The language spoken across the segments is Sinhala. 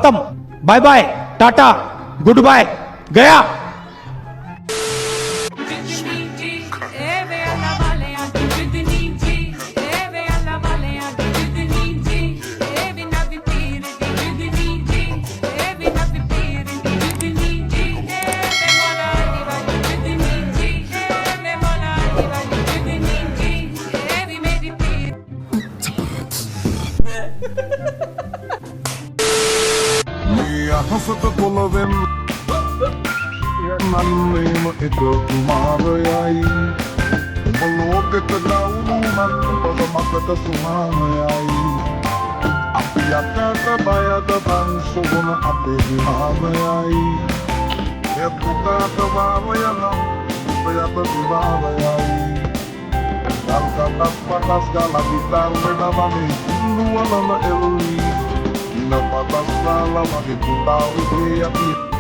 खत्म, bye bye, tata, goodbye, गया। हसत बोलवेन नन्नेम ito tumarayay Malupit na daununan Para makatasumayay Ang piyaka kabayad at ang sugo na ate hinamayay Ito ka kababayan ang piyaka kabayay Kalkatas patas kalagitan Medamani Nuwala na elwi Napatas na lamang Iputaw iti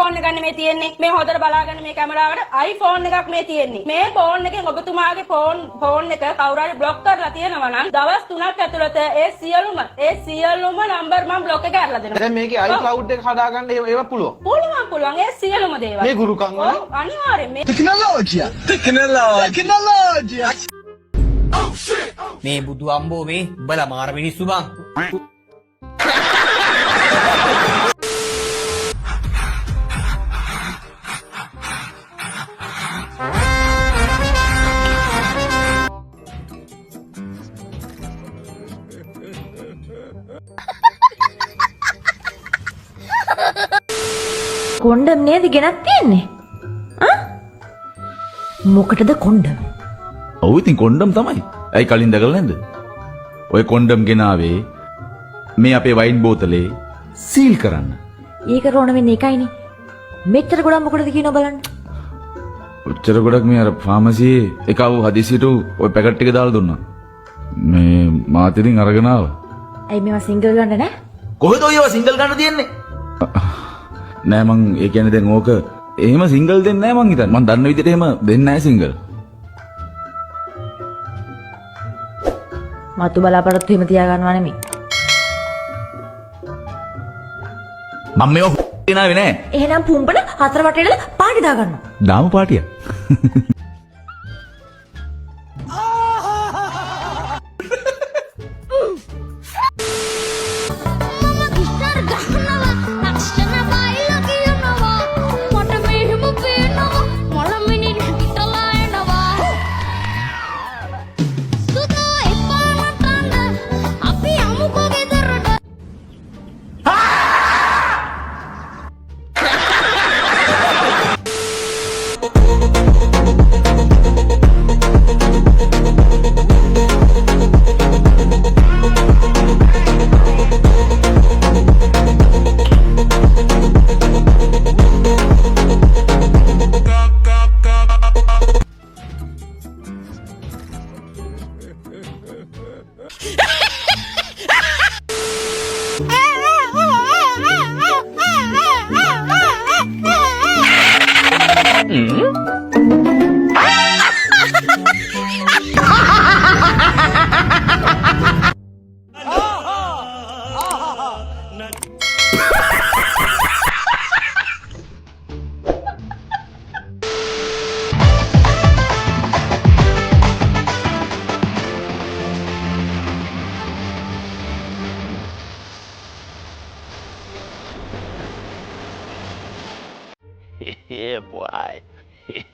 phone එකක් නෙමෙයි තියෙන්නේ මේ හොදට බලාගන්න මේ කැමරාවට iPhone එකක් මේ තියෙන්නේ මේ ෆෝන් එකෙන් ඔබතුමාගේ ෆෝන් එක කවුරු හරි බ්ලොක් කරලා තියෙනවා නම් දවස් 3ක් ඇතුළත ඒ සියලුම නම්බර් මම බ්ලොක් එක කරලා දෙනවා දැන් මේකේ iCloud එක හදාගන්න ඒවා පුළුවන් ඒ සියලුම දේවල් මේ ගුරුකම් වල අනිවාර්යෙන් මේ ටෙක්නොලොජිය මේ බුදු අම්බෝ මේ උඹලා මාර මිනිස්සු බං කොණ්ඩම් නේද ගෙනත් තියන්නේ? මොකටද කොණ්ඩම්? ඔව් ඉතින් කොණ්ඩම් තමයි. ඇයි කලින් දැකලා නැද්ද? ඔය කොණ්ඩම් ගෙනාවේ මේ අපේ වයින් බෝතලේ සීල් කරන්න. ඒක රෝණ වෙන්නේ එකයිනේ. මෙච්චර ගොඩක් මොකටද කියනවා බලන්න. ඔච්චර ගොඩක් මේ අර ෆාමසියේ එකව හදිසියට ඔය පැකට් ටික දාලා දුන්නා. මේ මාත් ඉතින් අරගෙන ආවා. ඇයි මේවා සිංගල් ගන්න නෑ? කොහෙද ඔය ඒවා සිංගල් ගන්න තියන්නේ? නෑ මං ඒ කියන්නේ දැන් ඕක එහෙම සිංගල් දෙන්නේ නෑ මං හිතන්නේ. මං දන්න විදිහට එහෙම දෙන්නේ නෑ සිංගල්. මතු බලාපොරොත්තු හිම තියාගන්නවා නෙමෙයි. මම මේව නාවේ නෑ. එහෙනම් පුම්බන හතර වටේට පාටි දාගන්නවා. දාමු පාටිය.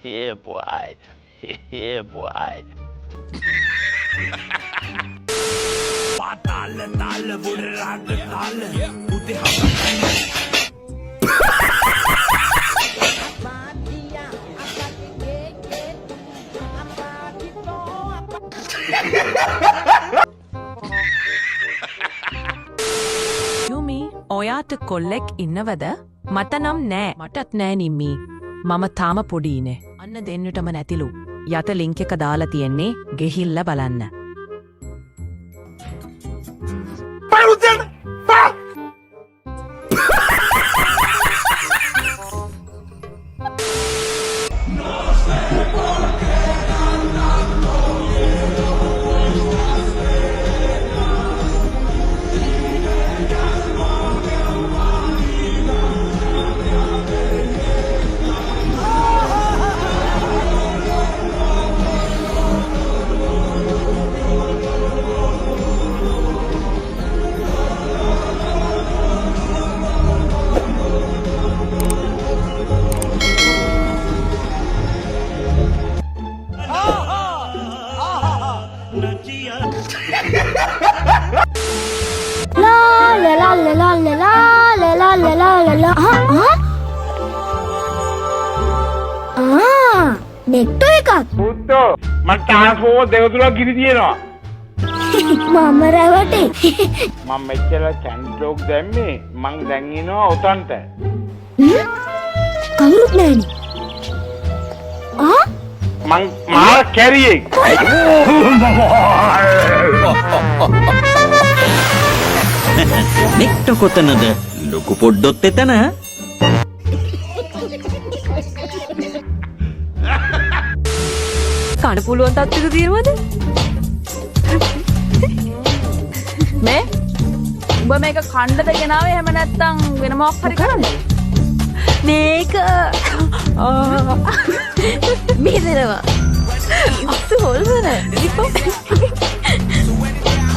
Yeah, boy. Yeah, boy. Yumi ඔයාට කොල්ලෙක් ඉන්නවද? මට නම් නෑ. මටත් නෑ නිම්මි. මම තාම පොඩීනේ. අන්න දෙන්නටම නැතිලු. යට ලින්ක් එක දාලා තියෙන්නේ ගෙහිල්ල බලන්න. නෙක්ටෝ එකක් පුත්තෝ මට ට්‍රාන්ස්ෆෝමර් දෙක තුනක් ගිනි තියෙනවා. මම රැවටේ. මම මෙච්චර චැන්ඩ්ලොක් දැම්මේ මං දැන් ඉනවා උතන්ට. කවුරුත් නෑනේ. මං මාර කැරියෙක්. නෙක්ට කොතනද? ලොකු පොඩ්ඩොත් එතන. කන පුළුවන් තත්ත්වෙක තියෙනවද? මේ උඹ මේක කණ්ඩද ගෙනාවේ එහෙම නැත්තම් වෙන මොකක් හරි කරන්නේ? මේක මිදෙනවා. අස්ස හොල්වන.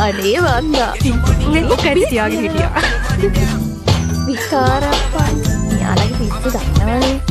අනේ වන්දා. මේක කැරි තියාගෙන හිටියා. විකාරප්පා. යාළගේ පිස්සු දන්නවනේ.